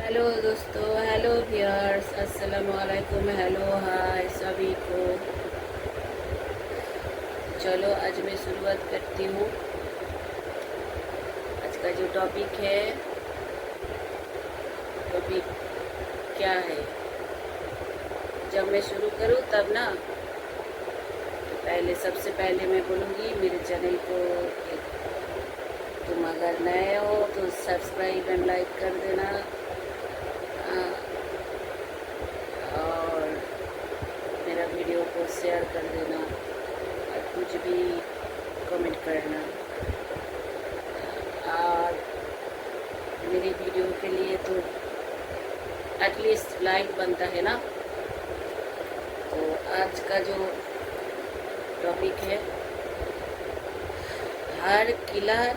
Hello दोस्तों, hello viewers, अस्सलाम वालेकुम, हेलो हाय सभी को। चलो आज मैं शुरुआत करती हूँ। आज का जो टॉपिक है, टॉपिक क्या है? जब मैं शुरू करूँ तब ना, तो सबसे पहले मैं बोलूँगी मेरे चैनल को तुम अगर नए हो तो सब्सक्राइब एंड लाइक कर देना। और मेरा वीडियो को शेयर कर देना और कुछ भी कमेंट करना। और मेरी वीडियो के लिए तो एटलीस्ट लाइक बनता है ना। तो आज का जो टॉपिक है, हर किलर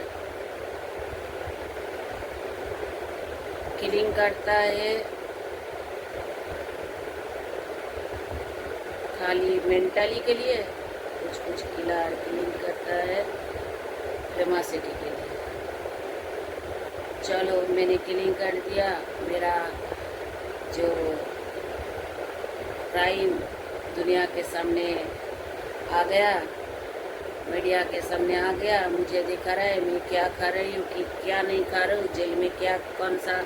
किलिंग करता है खाली मेंटली के लिए, कुछ किलर किलिंग करता है फेमासिटी के लिए। चलो मैंने किलिंग कर दिया, मेरा जो क्राइम दुनिया के सामने आ गया, मीडिया के सामने आ गया। मुझे दिखा रहा है मैं क्या खा रही हूँ कि क्या नहीं खा रही हूँ, जेल में क्या कौन सा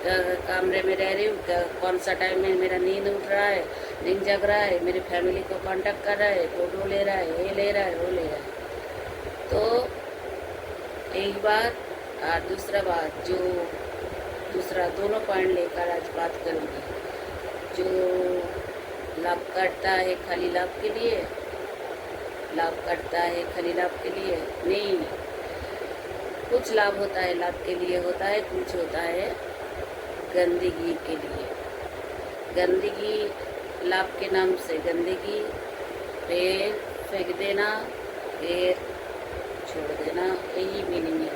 कमरे में रह रही हूँ, कौन सा टाइम में मेरा नींद उठ रहा है, नींद जग रहा है, मेरी फैमिली को कांटेक्ट कर रहा है, फोटो ले रहा है, ये ले रहा है, वो ले रहा है। तो एक बात और दूसरा बात, जो दूसरा दोनों पॉइंट लेकर आज बात करूँगी। जो लाभ करता है खाली लाभ के लिए, लाभ करता है खाली लाभ के लिए नहीं, कुछ लाभ होता है लाभ के लिए होता है, कुछ होता है गंदगी के लिए। गंदगी लाभ के नाम से गंदगी, फिर फेंक देना, फिर छोड़ देना, यही मीनिंग है।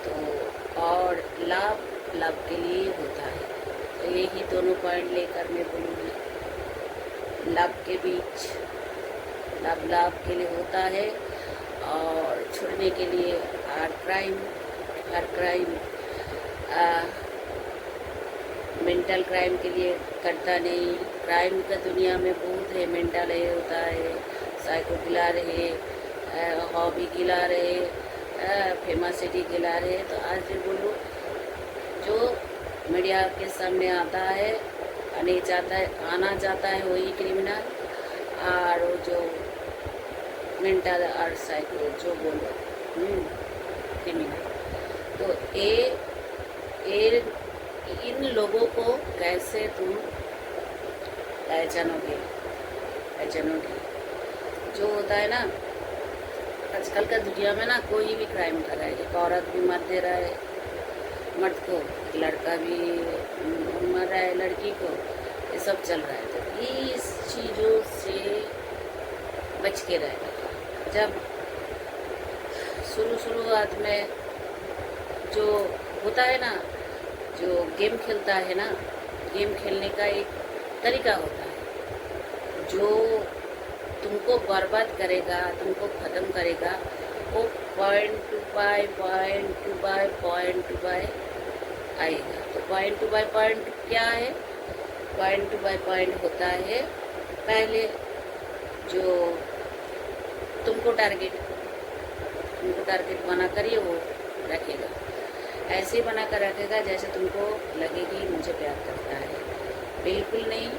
तो और लाभ लाभ के लिए होता है, तो यही दोनों पॉइंट लेकर मैं बोलूँगी। लाभ के बीच लाभ लाभ के लिए होता है और छोड़ने के लिए हर क्राइम मेंटल क्राइम के लिए करता नहीं। क्राइम का दुनिया में बहुत है, मेंटल है होता है, साइको किलर है, हॉबी किलर है, फेमासिटी किलर है। तो आज भी बोलो, जो मीडिया के सामने आता है, आना चाहता है वही क्रिमिनल, और वो जो मेंटल और साइको जो बोलो क्रिमिनल। तो इन लोगों को कैसे तुम पहचानोगे? जो होता है ना, आजकल का दुनिया में ना कोई भी क्राइम कर रहा है, एक औरत भी मार दे रहा है मर्द को, एक लड़का भी मार रहा है लड़की को, ये सब चल रहा है। तो इस चीज़ों से बच के रहना। जब शुरुआत में जो होता है ना, जो गेम खेलता है ना, गेम खेलने का एक तरीका होता है, जो तुमको बर्बाद करेगा, तुमको ख़त्म करेगा, वो पॉइंट टू बाय आएगा। तो पॉइंट टू बाय पॉइंट क्या है? पॉइंट टू बाय पॉइंट होता है, पहले जो तुमको टारगेट बना कर ये वो रखेगा, ऐसे बना कर रखेगा जैसे तुमको लगेगी मुझे प्यार करता है। बिल्कुल नहीं,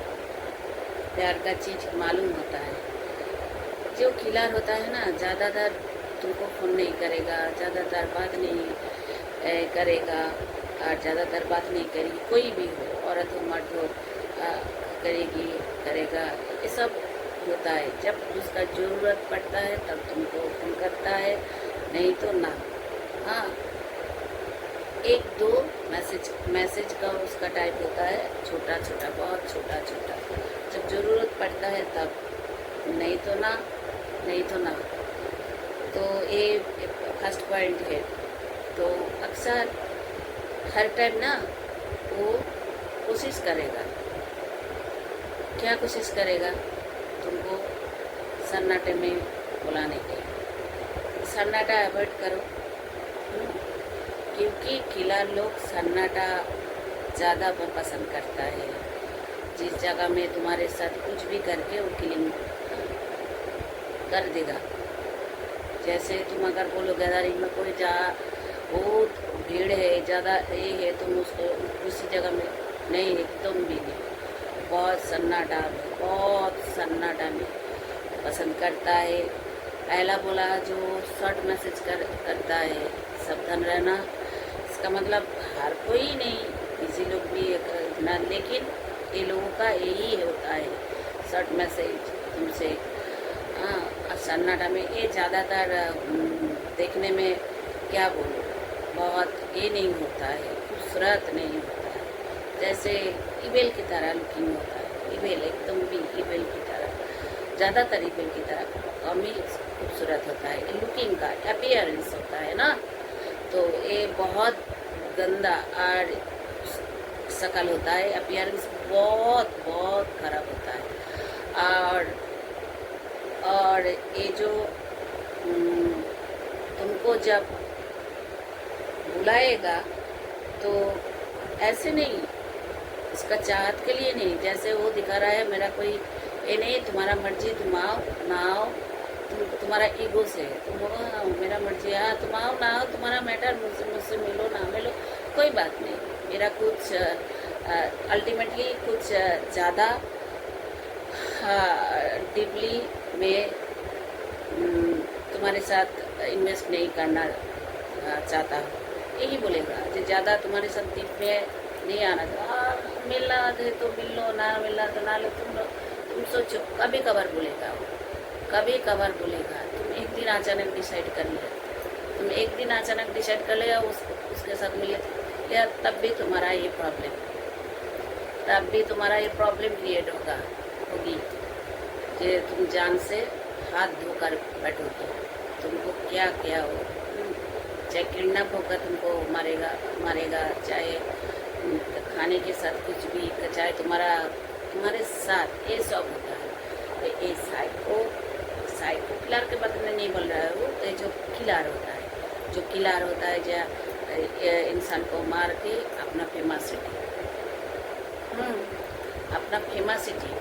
प्यार का चीज़ मालूम होता है। जो किलर होता है ना, ज़्यादातर तुमको फ़ोन नहीं करेगा, ज़्यादातर बात नहीं करेगा, और ज़्यादातर बात नहीं करेगी, कोई भी हो, औरत हो मर्द हो, करेगा, ये सब होता है। जब उसका ज़रूरत पड़ता है तब तुमको फ़ोन करता है, नहीं तो ना। हाँ, एक दो मैसेज का उसका टाइप होता है, छोटा बहुत छोटा। जब ज़रूरत पड़ता है तब, नहीं तो ना। तो ये फर्स्ट पॉइंट है। तो अक्सर हर टाइम ना वो कोशिश करेगा, क्या कोशिश करेगा? तुमको सन्नाटे में बुलाने के। सन्नाटा अवॉइड करो, क्योंकि किलर लोग सन्नाटा ज़्यादा पसंद करता है। जिस जगह में तुम्हारे साथ कुछ भी करके वो किलिंग कर देगा। जैसे तुम अगर बोलो गैदरिंग में कोई जा बहुत भीड़ है, ज़्यादा ये है, तुम उसको उसी जगह में नहीं, एकदम भी नहीं, बहुत सन्नाटा में, बहुत सन्नाटा में पसंद करता है। पहला बोला जो शॉर्ट मैसेज करता है, सावधान रहना। इसका मतलब हर कोई नहीं, किसी लोग भी ना, लेकिन ये लोगों का यही होता है शॉर्ट मैसेज तुमसे। हाँ, सन्नाटा में ये ज़्यादातर देखने में क्या बोलो, बहुत ये नहीं होता है, खूबसूरत नहीं होता है, जैसे ईमेल की तरह लुकिंग होता है। ईमेल एकदम भी ईमेल की तरह, ज़्यादातर ईमेल की तरह कम ही खूबसूरत होता है, लुकिंग का अपीयरेंस होता है ना। तो ये बहुत गंदा और शकल होता है, अपीयरेंस बहुत बहुत खराब होता है। और ये जो तुमको जब बुलाएगा तो ऐसे नहीं, इसका चाहत के लिए नहीं, जैसे वो दिखा रहा है मेरा कोई ये नहीं, तुम्हारा मर्जी, तुम आओ ना आओ, तुम्हारा ईगो से तुम मेरा मर्जी, हाँ तुम आओ ना आओ, तुम्हारा मैटर, मुझसे मिलो ना मिलो, कोई बात नहीं। मेरा कुछ अल्टीमेटली कुछ ज़्यादा डीपली मैं तुम्हारे साथ इन्वेस्ट नहीं करना चाहता हूँ, यही बोलेगा। जो ज़्यादा तुम्हारे साथ डीप में नहीं आना चाहता, मिलना है तो मिल लो, ना मिलना तो ना लो, तुम सोचो। कभी कभार बोलेगा वो, कभी कभार बोलेगा। तुम एक दिन अचानक डिसाइड कर लिया, तुम एक दिन अचानक डिसाइड कर लिया उसके साथ मिले, या तब भी तुम्हारा ये प्रॉब्लम, तब भी तुम्हारा ये प्रॉब्लम क्रिएट होगी कि तुम जान से हाथ धोकर बैठोगे। तुमको क्या क्या हो, चाहे किडनैप होकर तुमको मारेगा, चाहे खाने के साथ कुछ भी, चाहे तुम्हारे साथ ये सब होता है। तो ये साइको किलर के बारे में नहीं बोल रहा है वो, तो जो किलर होता है, जो इंसान को मार के अपना फेमसिटी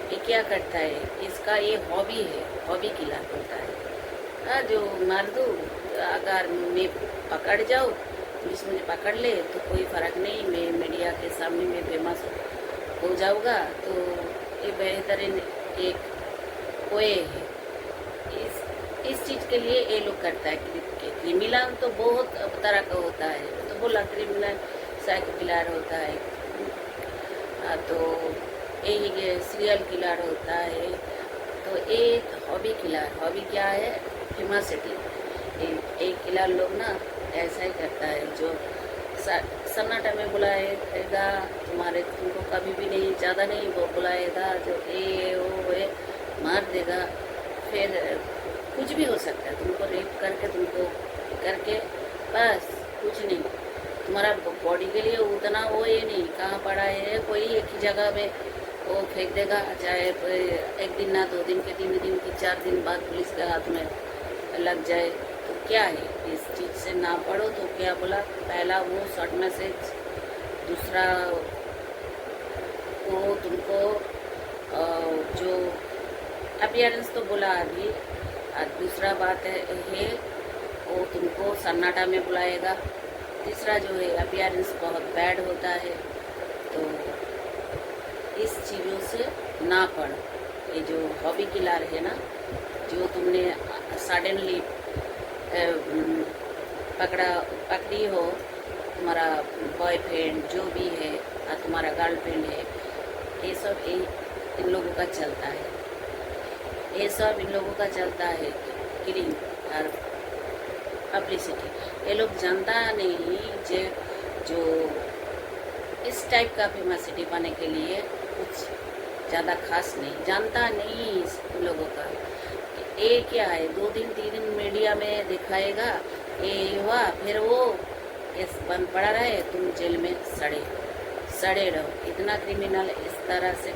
ये क्या करता है, इसका ये हॉबी है, हॉबी किलर होता है। जो मार दो, अगर मैं पकड़ जाऊँ, पुलिस मुझे पकड़ ले तो कोई फ़र्क नहीं, मैं मीडिया के सामने में फेमस हो जाऊँगा, तो ये बेहतरीन एक वे है। इस चीज़ के लिए ये लोग करता है। क्रिमिनल तो बहुत तरह का होता है, तो बोला क्रिमिनल साइको किलर होता है, तो यही सीरियल किलर होता है। तो एक हॉबी किलर, हॉबी क्या है, फेमसिटी। एक किलर लोग ना ऐसा ही करता है, जो सन्नाटा में बुलाएगा, तुमको कभी भी नहीं, ज़्यादा नहीं वो बुलाएगा, जो वो मार देगा। फिर कुछ भी हो सकता है, तुमको रेप करके बस कुछ नहीं, तुम्हारा बॉडी के लिए उतना वो ये नहीं, कहाँ पड़ा है, कोई एक ही जगह में वो फेंक देगा, चाहे एक दिन ना 2 दिन के, 3 दिन की, 4 दिन बाद पुलिस के हाथ में लग जाए, तो क्या है। इस चीज़ से ना पढ़ो तो क्या बोला, पहला वो शॉर्ट मैसेज, दूसरा वो तुमको जो अपीयरेंस तो बोला अभी, और दूसरा बात है वो तुमको सन्नाटा में बुलाएगा। तीसरा जो है अपीयरेंस बहुत बैड होता है, तो इस चीज़ों से ना पढ़ो। ये जो हॉबी किलर है ना, जो तुमने सडनली पकड़ी हो, तुम्हारा बॉयफ्रेंड जो भी है और तुम्हारा गर्लफ्रेंड है, ये सब इन लोगों का चलता है, ये सब इन लोगों का चलता है, किलिंग और पब्लिसिटी। ये लोग जानता नहीं जो इस टाइप का फेमसिटी पाने के लिए कुछ ज़्यादा खास नहीं, जानता नहीं इन लोगों का। ये क्या है, 2 दिन 3 दिन मीडिया में दिखाएगा, ये हुआ, फिर वो केस बंद पड़ा रहे, तुम जेल में सड़े रहो। इतना क्रिमिनल इस तरह से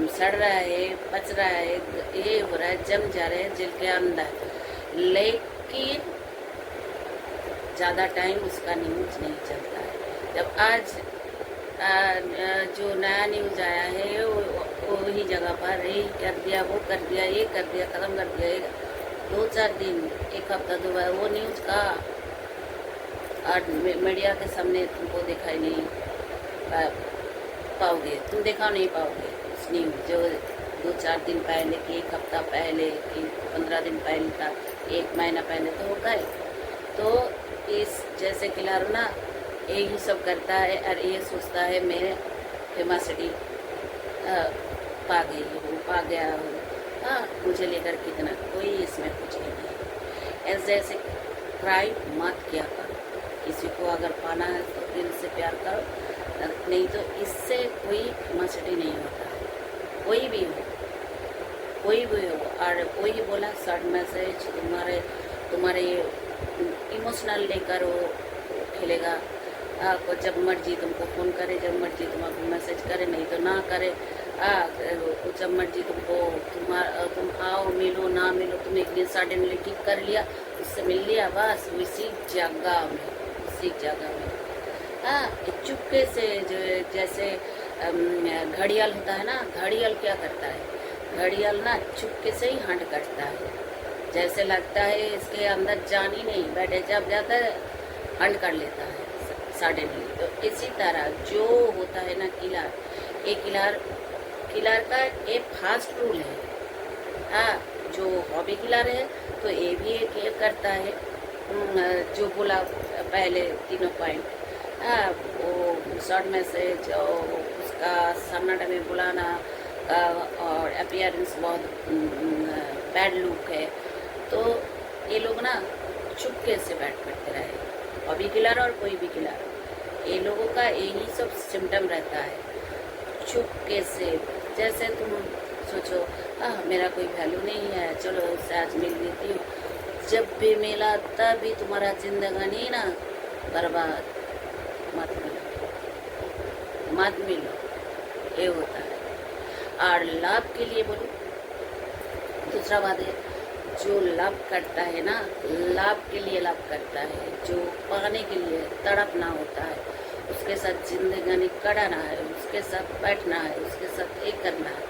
सड़ रहा है, बच रहा है, ये हो रहा है, जम जा रहे हैं जेल के अंदर। लेकिन ज़्यादा टाइम उसका न्यूज़ नहीं चलता है। जब आज जो नया न्यूज़ आया है वो वही जगह पर यही कर दिया, वो कर दिया, ये कर दिया, ख़त्म कर दिया, 2-4 दिन, एक हफ्ता 2 बार वो न्यूज़ का आज मीडिया के सामने तुमको दिखाई नहीं पाओगे, तुम देखा नहीं पाओगे उस न्यूज़ जो 2-4 दिन पहले कि 1 हफ्ता पहले कि 15 दिन पहले था, 1 महीना पहले तो हो गए। तो इस जैसे खिलाड़ू ना यही सब करता है और ये सोचता है मैं फेमसिटी पा गई हूँ, पा गया हूँ, हाँ मुझे लेकर कितना, कोई इसमें कुछ नहीं है। ऐसे ऐसे क्राइम मत किया करो, किसी को अगर पाना है तो दिल से प्यार करो, नहीं तो इससे कोई फेमसिटी नहीं होता है, कोई भी हो, कोई भी हो। और कोई बोला शॉर्ट मैसेज तुम्हारे इमोशनल लेकर वो खेलेगा, को जब मर्जी तुमको फ़ोन करे, जब मर्जी तुमको मैसेज करे, नहीं तो ना करे, जब मर्जी तुमको तुम आओ मिलो ना मिलो, तुम एक दिन सडनली ठीक कर लिया, उससे मिल लिया, बस उसी जगह में चुपके से जो जैसे घड़ियाल होता है ना, घड़ियाल क्या करता है, घड़ियाल ना चुपके से ही हंट करता है, जैसे लगता है इसके अंदर जान ही नहीं, बैठे जब जाता है हंट कर लेता है सडनली। तो इसी तरह जो होता है ना किलर का एक फास्ट रूल है, हाँ जो हॉबी किलर है तो ये भी एक करता है, जो बोला पहले तीनों पॉइंट, वो शॉर्ट मैसेज और उसका सन्नाटा में बुलाना और अपीयरेंस बहुत बैड लुक है, तो ये लोग ना चुपके से बैठ करते रहे, हॉबी किलर और कोई भी किलर, ये लोगों का यही सब सिम्टम रहता है, चुपके से। जैसे तुम सोचो मेरा कोई वैल्यू नहीं है, चलो उससे आज मिल लेती हूँ, जब भी मिला तभी तुम्हारा जिंदगानी ना बर्बाद, मत मिलो, ये होता है। और लाभ के लिए बोलो, दूसरा बात है जो लाभ करता है ना, लाभ के लिए लाभ करता है, जो पाने के लिए तड़पना होता है, उसके साथ जिंदगानी कड़ाना है, उसके साथ बैठना है, उसके साथ एक करना है,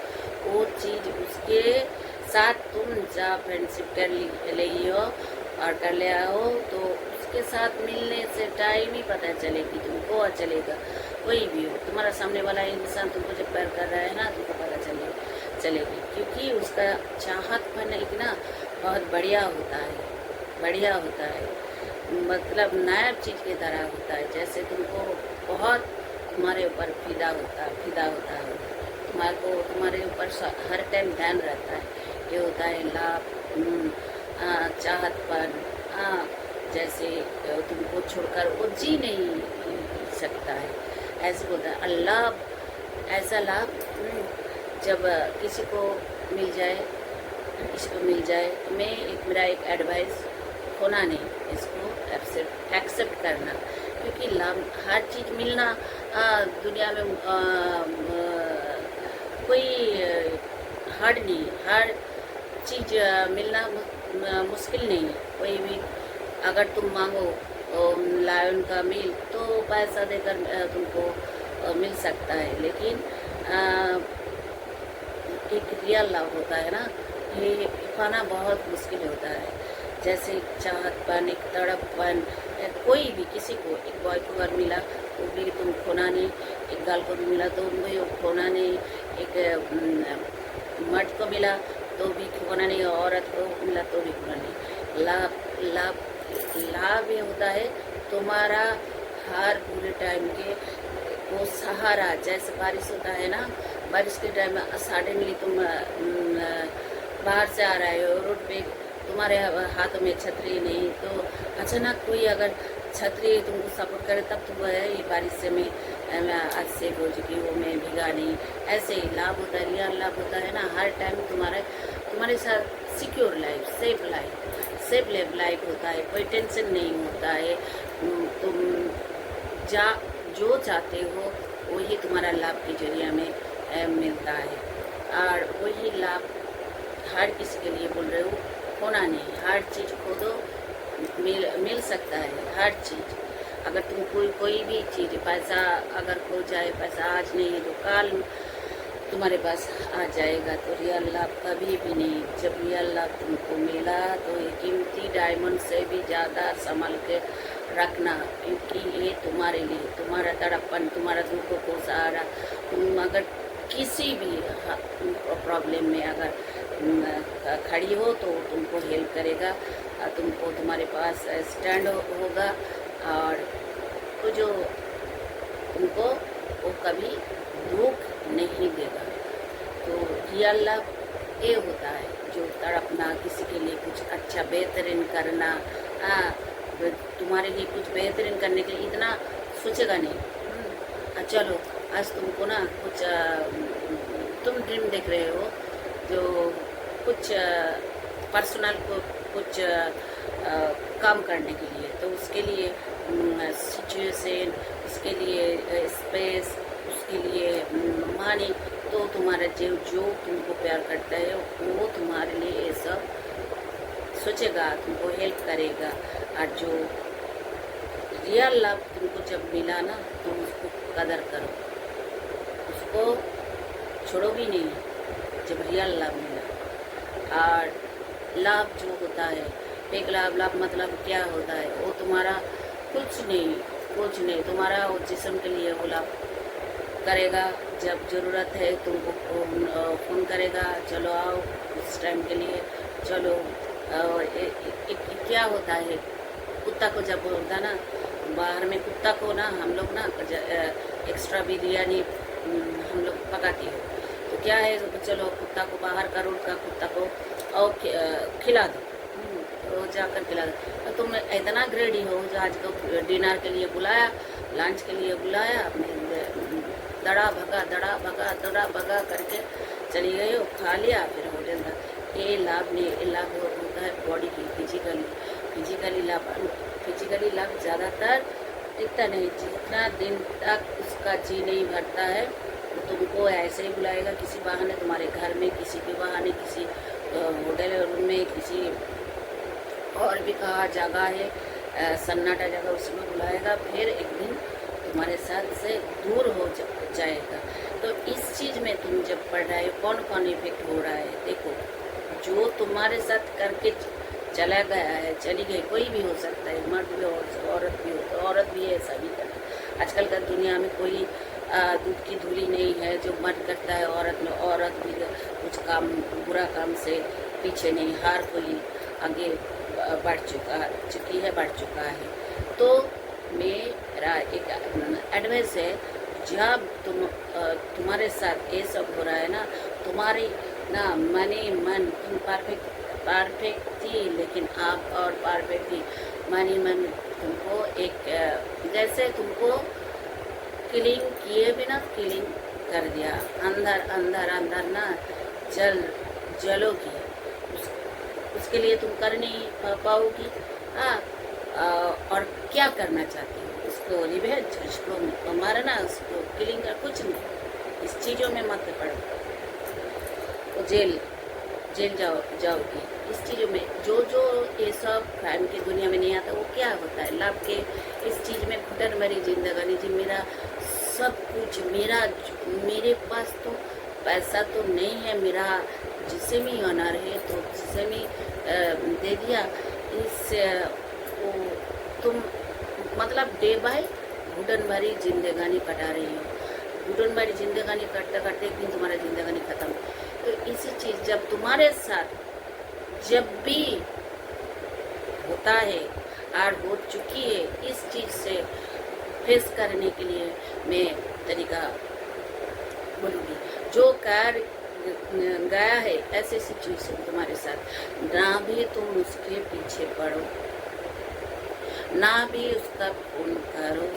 वो चीज़ उसके साथ तुम जा फ्रेंडशिप कर ली हो और कर ले आओ, तो उसके साथ मिलने से टाइम ही पता चलेगी तुमको, और चलेगा कोई भी हो, तुम्हारा सामने वाला इंसान तुमको जब प्यार कर रहा है ना तुमको पता चलेगी, क्योंकि उसका चाहतपन एक ना बहुत बढ़िया होता है, मतलब नायाब चीज़ की तरह होता है, जैसे तुमको बहुत तुम्हारे ऊपर फिदा होता है, तुम्हारे ऊपर हर टाइम ध्यान रहता है, ये होता है लाभ, चाहतपन, जैसे तुमको छोड़कर वो जी नहीं सकता है, ऐसे होता है। लाभ, ऐसा लाभ जब किसी को मिल जाए, मेरा एक एडवाइस, खोना नहीं, इसको एक्सेप्ट करना, क्योंकि लाभ हर चीज़ मिलना दुनिया में कोई हार्ड नहीं, हर चीज़ मिलना मुश्किल नहीं है, कोई भी अगर तुम मांगो लायन का मील तो पैसा देकर तुमको मिल सकता है, लेकिन एक रियल लव होता है ना, ये पाना बहुत मुश्किल होता है, जैसे चाहतपन, एक तड़पपन, कोई भी किसी को, एक बॉय को अगर मिला तो भी तुम खोना नहीं, एक गर्ल को भी मिला तो भी खोना नहीं, एक मर्द को मिला तो भी खोना नहीं, औरत को मिला तो भी खोना नहीं। लाभ ये होता है तुम्हारा हर बुरे टाइम के वो सहारा, जैसे बारिश होता है ना, बारिश के टाइम में सडनली तुम बाहर से आ रहे हो, रोड पे तुम्हारे हाथों में छतरी नहीं, तो अचानक कोई अगर छतरी तुमको सपोर्ट करे तब तो ये बारिश से मैं आज सेफ हो चुकी हूँ, मैं भीगा नहीं, ऐसे ही लाभ होता है, रियल लाभ होता है ना, हर टाइम तुम्हारे साथ सिक्योर लाइफ, सेफ लाइफ होता है, कोई टेंशन नहीं होता है, तुम जो चाहते हो वही तुम्हारा लाभ के जरिए में मिलता है, और वही लाभ हर किसी के लिए बोल रहे हो, खोना नहीं, हर चीज़ खो दो, मिल सकता है हर चीज़। अगर तुम कोई भी चीज़, पैसा अगर खो जाए, पैसा आज नहीं है तो कल तुम्हारे पास आ जाएगा। तो रियल लव कभी भी नहीं। जब रियल लव तुमको मिला तो ये कीमती डायमंड से भी ज़्यादा संभल के रखना, क्योंकि ये तुम्हारे लिए, तुम्हारा तड़पन, तुम्हारा दुखों को सहारा। तुम अगर किसी भी प्रॉब्लम में अगर खड़ी हो तो तुमको हेल्प करेगा, तुमको तुम्हारे पास स्टैंड होगा, और तो जो तुमको वो कभी दुख नहीं देगा। तो रियल लव ये होता है जो तड़पना, किसी के लिए कुछ अच्छा बेहतरीन करना, तुम्हारे लिए कुछ बेहतरीन करने के लिए इतना सोचेगा नहीं। चलो आज तुमको ना कुछ तुम ड्रीम देख रहे हो जो कुछ पर्सनल को कुछ काम करने के लिए, तो उसके लिए सिचुएशन, उसके लिए स्पेस, उसके लिए मानी, तो तुम्हारा जो तुमको प्यार करता है वो तुम्हारे लिए ये सब सोचेगा, तुमको हेल्प करेगा। और जो रियल लव तुमको जब मिला ना, तुम उसको कदर करो, उसको छोड़ो भी नहीं जब रियल लव मिला। और लव जो होता है, फेक लव मतलब क्या होता है, वो तुम्हारा कुछ नहीं, तुम्हारा वो जिस्म के लिए वो लव करेगा, जब ज़रूरत है तुमको फ़ोन करेगा, चलो आओ उस टाइम के लिए, चलो। क्या होता है, कुत्ता को जब होता ना बाहर में, कुत्ता को ना हम लोग ना एक्स्ट्रा बिरयानी हम लोग पकाती है, तो क्या है, चलो कुत्ता को बाहर का रोड का कुत्ता को और खिला दो, तो जाकर खिला दो। तो तुम इतना ग्रेडी हो जो आज को डिनर के लिए बुलाया, लंच के लिए बुलाया, दड़ा भगा करके चली गई हो, खा लिया, फिर होटल था। ये लाभ होता है बॉडी की, फिजिकली लाभ ज़्यादातर टिकता नहीं, जितना दिन तक उसका जी नहीं भरता है तो तुमको ऐसे ही बुलाएगा, किसी बहाने तुम्हारे घर में, किसी के बहाने, किसी होटल रूम में, किसी और भी कहा जगह है सन्नाटा जगह, उसमें बुलाएगा, फिर एक दिन तुम्हारे साथ से दूर हो जाएगा। तो इस चीज़ में तुम जब पढ़ रहे हो, कौन कौन इफेक्ट हो रहा है, देखो जो तुम्हारे साथ करके चला गया है, चली गई, कोई भी हो सकता है, मर्द भी हो, औरत भी हो, तो औरत भी ऐसा भी करता। आजकल का दुनिया में कोई दूध की धूली नहीं है जो मर्द करता है, औरत भी कुछ काम, बुरा काम से पीछे नहीं, हर कोई आगे बढ़ चुका है। तो मेरा एक एडवाइस है, जब तुम्हारे साथ ये सब हो रहा है ना, तुम्हारी ना मन तुम परफेक्ट थी, लेकिन आप और परफेक्ट थी, मन तुमको एक जैसे तुमको किलिंग किए बिना किलिंग कर दिया, अंदर ना जलोगी, उसके लिए तुम कर नहीं पाओगी। और क्या करना चाहती हो, उसको रिवेंज, उसको मारना, उसको किलिंग कर, कुछ नहीं, इस चीज़ों में मत पड़ो, तो जेल जाओगी इस चीज़ों में। जो ये सब क्राइम की दुनिया में नहीं आता, वो क्या होता है, लाभ के इस चीज़ में घुटन भरी जिंदगानी जी, मेरा सब कुछ, मेरे पास तो पैसा तो नहीं है, मेरा जिसे भी ऑनर है तो जिसे भी दे दिया, इस तुम मतलब डे बाय घुटन भरी जिंदगानी कटा रही हो, घुटन भरी जिंदगानी करते एक दिन तुम्हारा जिंदगानी खत्म। तो इसी चीज़ जब तुम्हारे साथ जब भी होता है और हो चुकी है, इस चीज़ से फेस करने के लिए मैं तरीका बोलूँगी। जो कर गया है ऐसे सिचुएशन तुम्हारे साथ, ना भी तुम उसके पीछे पड़ो, ना भी उसका फोन करो,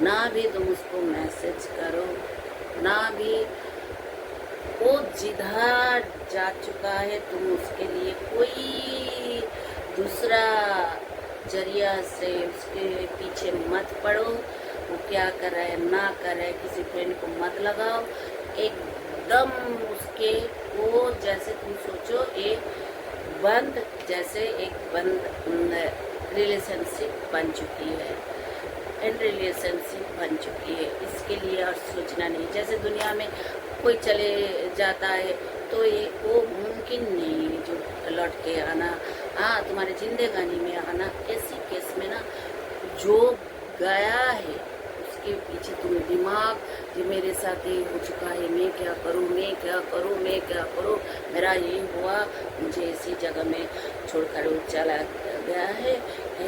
ना भी तुम उसको मैसेज करो, ना भी वो जिधर जा चुका है तुम उसके लिए कोई दूसरा जरिया से उसके पीछे मत पड़ो। वो क्या कर रहा है ना कर रहा है, किसी फ्रेंड को मत लगाओ, एकदम उसके वो जैसे तुम सोचो एक बंद जैसे एक बंद रिलेशनशिप बन चुकी है, एंड रिलेशनशिप बन चुकी है। इसके लिए और सोचना नहीं। जैसे दुनिया में कोई चले जाता है तो ये वो मुमकिन नहीं जो लौट के आना, हाँ तुम्हारे जिंदगानी में आना। ऐसी केस में ना जो गया है उसके पीछे तुम दिमाग जो मेरे साथ ये हो चुका है, मैं क्या करूँ, मैं क्या करूँ, मैं क्या करूँ, मेरा ये हुआ, मुझे इसी जगह में छोड़कर वो चला गया है।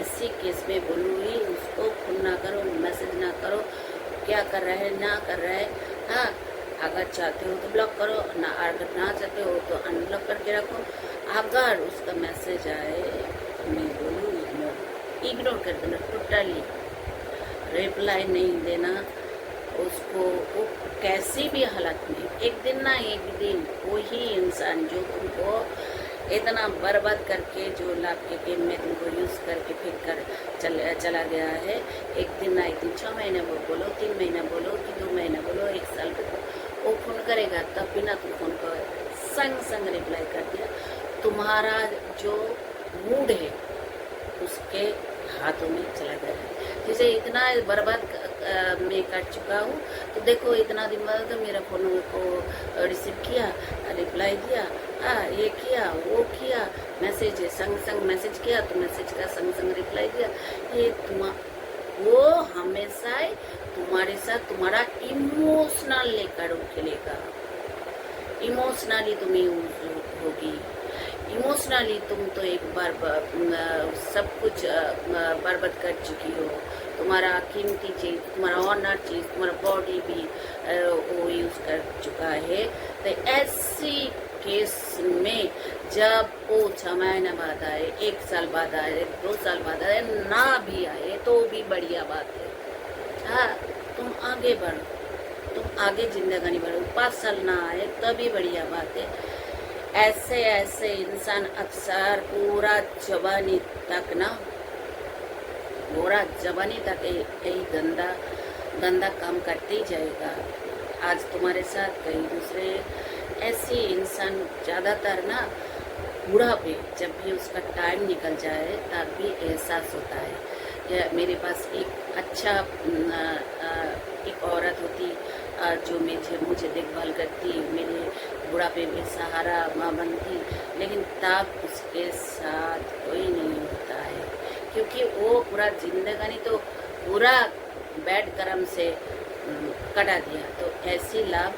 ऐसी केस में बोलूँ ही उसको फोन ना करो, मैसेज ना करो, क्या कर रहा है ना कर रहा है। हाँ अगर चाहते हो तो ब्लॉक करो, ना अगर ना चाहते हो तो अनब्लॉक करके रखो। अगर उसका मैसेज आए मैं बोलूँ इग्नोर कर देना, टोटली रिप्लाई नहीं देना उसको। वो कैसी भी हालत में एक दिन ना एक दिन वही इंसान जो तुमको इतना बर्बाद करके, जो लाभ के गेम में तुमको यूज़ करके फिर कर चला गया है, एक दिन ना एक दिन 6 महीने बोलो, 3 महीने बोलो कि 2 महीने बोलो, 1 साल पे वो फोन करेगा। तब बिना तुम फोन को संग संग रिप्लाई कर दिया, तुम्हारा जो मूड है उसके हाथों में चला गया है। जैसे इतना बर्बाद मैं कर चुका हूँ, तो देखो इतना दिन बाद तो मेरा फ़ोन को रिसीव किया, रिप्लाई दिया, ये किया वो किया, मैसेज संग संग मैसेज किया तो मैसेज का संग संग रिप्लाई दिया। ये वो हमेशा तुम्हारे साथ तुम्हारा इमोशनल लेकर खेलेगा, इमोशनली तुम यूज होगी। इमोशनली तुम तो एक बार सब कुछ बर्बाद कर चुकी हो। तुम्हारा कीमती चीज़, तुम्हारा ऑनर चीज़, तुम्हारा बॉडी भी वो यूज़ कर चुका है। तो ऐसी केस में जब वो 6 महीने बाद आए, 1 साल बाद आए, 2 साल बाद आए, ना भी आए तो भी बढ़िया बात है। हाँ तुम आगे बढ़ो, तुम आगे जिंदगानी बढ़ो। 5 साल ना आए तभी बढ़िया बात है। ऐसे ऐसे इंसान अक्सर पूरा जवानी तक ना, पूरा जवानी तक यही गंदा गंदा काम करते ही जाएगा। आज तुम्हारे साथ कहीं दूसरे। ऐसे इंसान ज़्यादातर ना बुढ़ापे जब भी उसका टाइम निकल जाए तब भी एहसास होता है। या मेरे पास एक अच्छा एक औरत होती जो मुझे देखभाल करती, मेरे बुढ़ापे में सहारा माँ बनती, लेकिन तब उसके साथ कोई नहीं होता है, क्योंकि वो पूरा जिंदगानी तो पूरा बैड कर्म से कटा दिया। तो ऐसी लाभ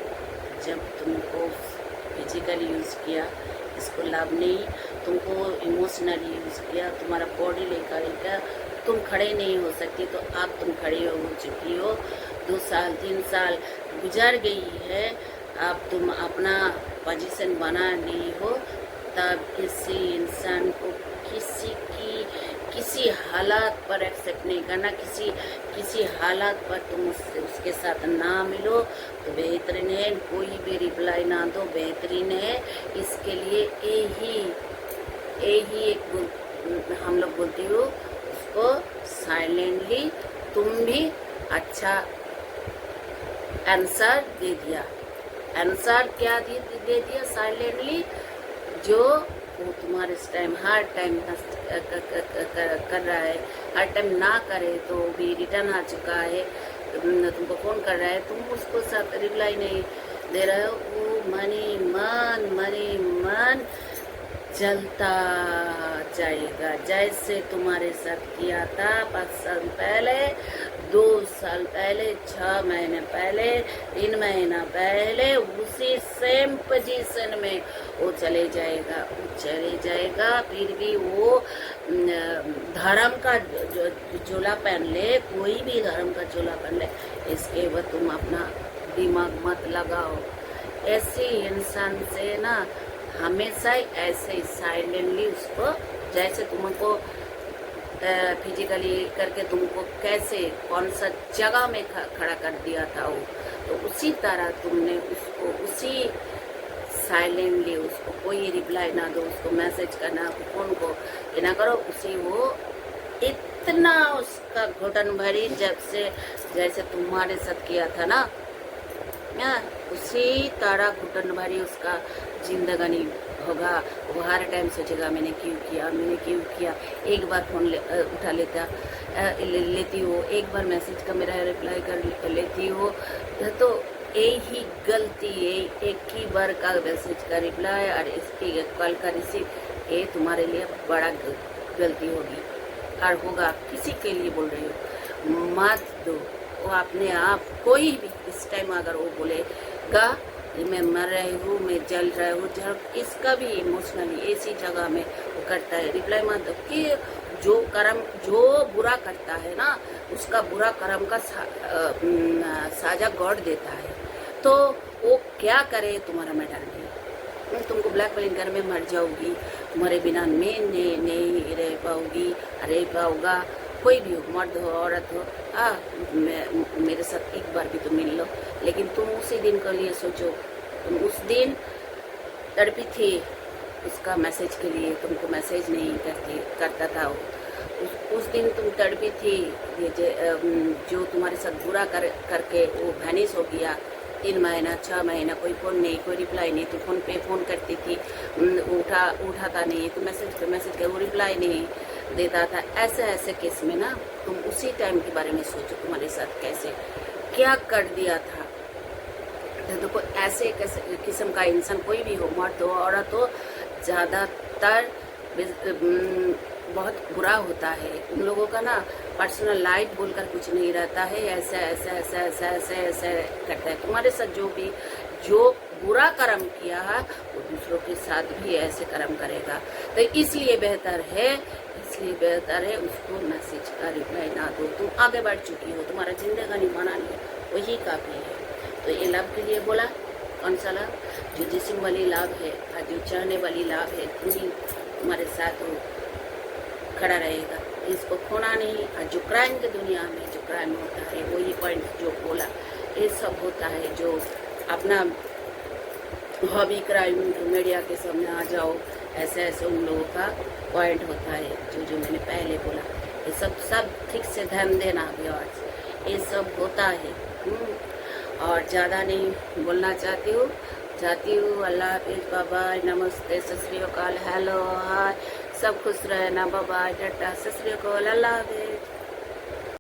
जब तुमको फिजिकली यूज़ किया, इसको लाभ नहीं, तुमको इमोशनली यूज़ किया, तुम्हारा बॉडी लेकर गया, तुम खड़े नहीं हो सकती, तो अब तुम खड़ी हो चुकी हो। 2 साल 3 साल गुजर गई है, अब तुम अपना पोजीशन बना ली हो, तब किसी इंसान को किसी हालात पर एक्सेप्ट नहीं करना। किसी हालात पर तुम उसके साथ ना मिलो तो बेहतरीन है। कोई भी रिप्लाई ना दो, बेहतरीन है। इसके लिए यही एक हम लोग बोलती हो उसको साइलेंटली तुम भी अच्छा आंसर दे दिया। आंसर क्या दे दिया साइलेंटली, जो वो तुम्हारे टाइम हर टाइम कर रहा है, हर टाइम ना करे तो भी रिटर्न आ चुका है, तुमको फ़ोन कर रहा है, तुम उसको साथ रिप्लाई नहीं दे रहे हो। वो मनी मन जलता जाएगा, जैसे तुम्हारे साथ किया था 5 साल पहले, 2 साल पहले, 6 महीने पहले, 3 महीना पहले, उसी सेम पोजीशन में वो चले जाएगा। फिर भी वो धर्म का चोला पहन ले, कोई भी धर्म का चोला पहन ले, इसके बाद तुम अपना दिमाग मत लगाओ। ऐसे इंसान से ना हमेशा ऐसे साइलेंटली उसको, जैसे तुमको फिजिकली करके तुमको कैसे कौन सा जगह में खड़ा कर दिया था वो, तो उसी तरह तुमने उसको उसी साइलेंटली, उसको कोई रिप्लाई ना दो, उसको मैसेज करना, फोन को ये ना करो, उसी वो इतना उसका घुटन भरी जब से जैसे तुम्हारे साथ किया था ना, उसी तरह घुटन भरी उसका जिंदगानी होगा वो हर टाइम सोचेगा मैंने क्यों किया। एक बार फ़ोन उठा लेती हो, एक बार मैसेज का मेरा रिप्लाई कर लेती हो, तो यही गलती एक ही बार का मैसेज का रिप्लाई और इसकी कॉल का रिसीव, ये तुम्हारे लिए बड़ा गलती होगी और होगा। किसी के लिए बोल रही हो, मत दो। वो अपने आप कोई भी इस टाइम अगर वो बोलेगा मैं मर रही हूँ, मैं जल रही हूँ, इसका भी इमोशनली ऐसी जगह में वो करता है, रिप्लाई मत दो। कि जो बुरा करता है ना, उसका बुरा कर्म का साजा गॉड देता है। तो वो क्या करे तुम्हारा मैटर नहीं। तुमको ब्लैकमेलिंग घर में मर जाओगी, तुम्हारे बिना मैं नहीं रह पाऊगा। कोई भी हो, मर्द हो औरत हो, मेरे साथ एक बार भी तुम मिल लो। लेकिन तुम उसी दिन के लिए सोचो, तुम उस दिन तड़पी थी उसका मैसेज के लिए, तुमको मैसेज नहीं करता था वो। उस दिन तुम तड़पी थी, जो तुम्हारे साथ बुरा करके वो वैनिश हो गया। 3 महीना 6 महीना कोई फ़ोन नहीं, कोई रिप्लाई नहीं। तो फ़ोन पे फ़ोन करती थी, उठाता नहीं, तो मैसेज पे मैसेज कर वो रिप्लाई नहीं देता था। ऐसे केस में ना तुम उसी टाइम के बारे में सोचो, तुम्हारे साथ कैसे क्या कर दिया था। तो ऐसे किस्म का इंसान कोई भी हो, मर्द हो औरत हो, ज़्यादातर बहुत बुरा होता है। उन लोगों का ना पर्सनल लाइफ बोलकर कुछ नहीं रहता है। ऐसे करता है। तुम्हारे साथ जो बुरा कर्म किया है वो दूसरों के साथ भी ऐसे कर्म करेगा। तो इसलिए बेहतर है उसको मैसेज का रिप्लाई ना दो। तुम आगे बढ़ चुकी हो, तुम्हारा जिंदगानी बना लिया, वही काफ़ी है। तो ये लाभ के लिए बोला, कौन सा लाभ? जो जिस्म वाली लाभ है और जो चाहने वाली लाभ है, तुम्हारे साथ वो खड़ा रहेगा, इसको खोना नहीं। और जो क्राइम की दुनिया में जो क्राइम होता है, वो ये पॉइंट जो बोला, ये सब होता है। जो अपना हॉबी क्राइम मीडिया के सामने आ जाओ, ऐसे उन लोगों का पॉइंट होता है। जो मैंने पहले बोला, ये सब ठीक से ध्यान देना व्यूअर्स, ये सब होता है। और ज़्यादा नहीं बोलना चाहती हूँ। अल्लाह हाफिज़, बाय बाय, नमस्ते, सत श्री अकाल, हेलो, हाय, सब खुश रहना, बाय बाय, टाटा, सत श्री अकाल, अल्लाह हाफिज़।